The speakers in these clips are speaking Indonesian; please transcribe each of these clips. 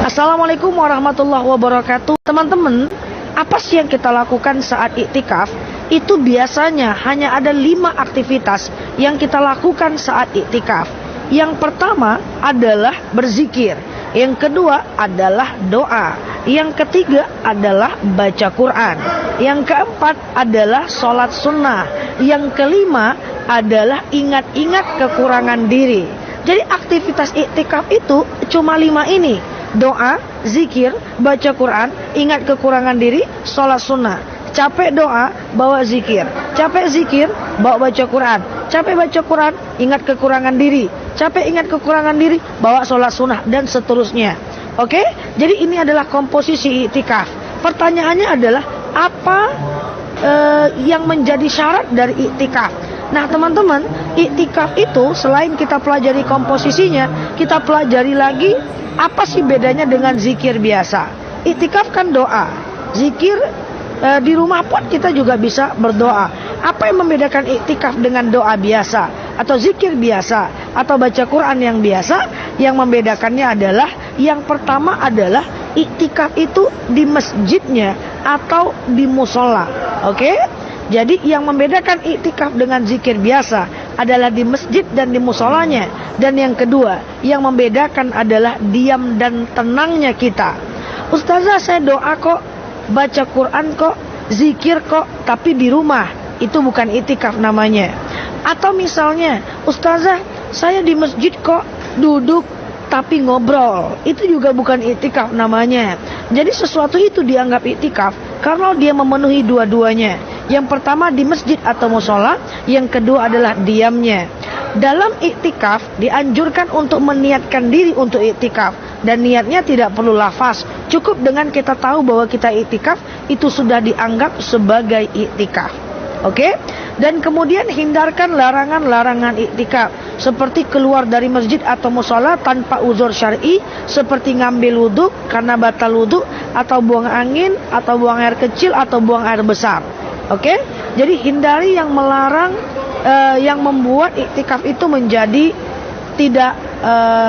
Assalamualaikum warahmatullahi wabarakatuh. Teman-teman, apa sih yang kita lakukan saat iktikaf? Itu biasanya hanya ada 5 aktivitas yang kita lakukan saat iktikaf. Yang pertama adalah berzikir. Yang kedua adalah doa. Yang ketiga adalah baca Quran. Yang keempat adalah sholat sunnah. Yang kelima adalah ingat-ingat kekurangan diri. Jadi aktivitas iktikaf itu cuma 5 ini. Doa, zikir, baca Quran, ingat kekurangan diri, sholat sunnah. Capek doa, bawa zikir. Capek zikir, bawa baca Quran. Capek baca Quran, ingat kekurangan diri. Capek ingat kekurangan diri, bawa sholat sunnah, dan seterusnya. Oke? Jadi ini adalah komposisi iktikaf. Pertanyaannya adalah, apa yang menjadi syarat dari iktikaf? Nah teman-teman, iktikaf itu selain kita pelajari komposisinya, kita pelajari lagi apa sih bedanya dengan zikir biasa. Iktikaf kan doa, zikir di rumah pun kita juga bisa berdoa. Apa yang membedakan iktikaf dengan doa biasa atau zikir biasa atau baca Quran yang biasa? Yang membedakannya adalah, yang pertama adalah iktikaf itu di masjidnya atau di musola. Oke? Jadi yang membedakan iktikaf dengan zikir biasa adalah di masjid dan di musolanya. Dan yang kedua, yang membedakan adalah diam dan tenangnya kita. Ustazah, saya doa kok, baca Quran kok, zikir kok, tapi di rumah. Itu bukan iktikaf namanya. Atau misalnya, Ustazah, saya di masjid kok, duduk tapi ngobrol. Itu juga bukan iktikaf namanya. Jadi sesuatu itu dianggap iktikaf karena dia memenuhi dua-duanya. Yang pertama di masjid atau musola, yang kedua adalah diamnya. Dalam iktikaf dianjurkan untuk meniatkan diri untuk iktikaf, dan niatnya tidak perlu lafaz. Cukup dengan kita tahu bahwa kita iktikaf, itu sudah dianggap sebagai iktikaf. Oke? Dan kemudian hindarkan larangan-larangan iktikaf, seperti keluar dari masjid atau musola tanpa uzur syar'i, seperti ngambil wudhu karena batal wudhu, atau buang angin, atau buang air kecil, atau buang air besar. Oke? Jadi hindari yang melarang, yang membuat iktikaf itu menjadi tidak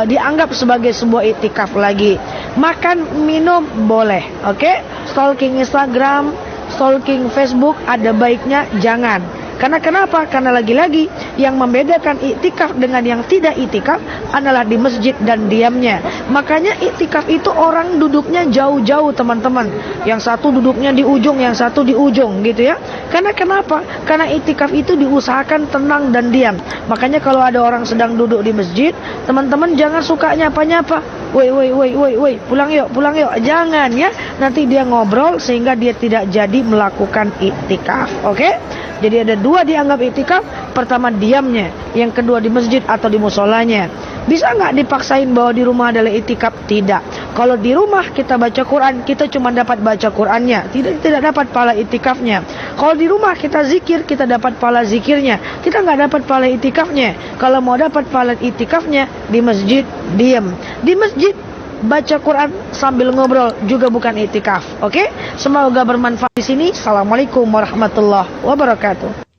dianggap sebagai sebuah iktikaf lagi. Makan, minum boleh. Oke? Stalking Instagram, stalking Facebook, ada baiknya jangan. Karena kenapa? Karena lagi-lagi yang membedakan iktikaf dengan yang tidak iktikaf adalah di masjid dan diamnya. Makanya iktikaf itu orang duduknya jauh-jauh teman-teman. Yang satu duduknya di ujung, yang satu di ujung gitu ya. Karena kenapa? Karena iktikaf itu diusahakan tenang dan diam. Makanya kalau ada orang sedang duduk di masjid, teman-teman jangan suka nyapa-nyapa. Woi, pulang yuk. Jangan ya. Nanti dia ngobrol sehingga dia tidak jadi melakukan iktikaf. Oke? Jadi ada 2 dianggap iktikaf. Pertama diamnya, yang kedua di masjid atau di musolanya. Bisa nggak dipaksain bahwa di rumah adalah iktikaf? Tidak. Kalau di rumah kita baca Quran, kita cuma dapat baca Qurannya, tidak dapat pahala iktikafnya. Kalau di rumah kita zikir, kita dapat pahala zikirnya, kita nggak dapat pahala iktikafnya. Kalau mau dapat pahala iktikafnya, di masjid diam, di masjid baca Quran sambil ngobrol juga bukan iktikaf. Oke? Semoga bermanfaat di sini. Assalamualaikum warahmatullahi wabarakatuh.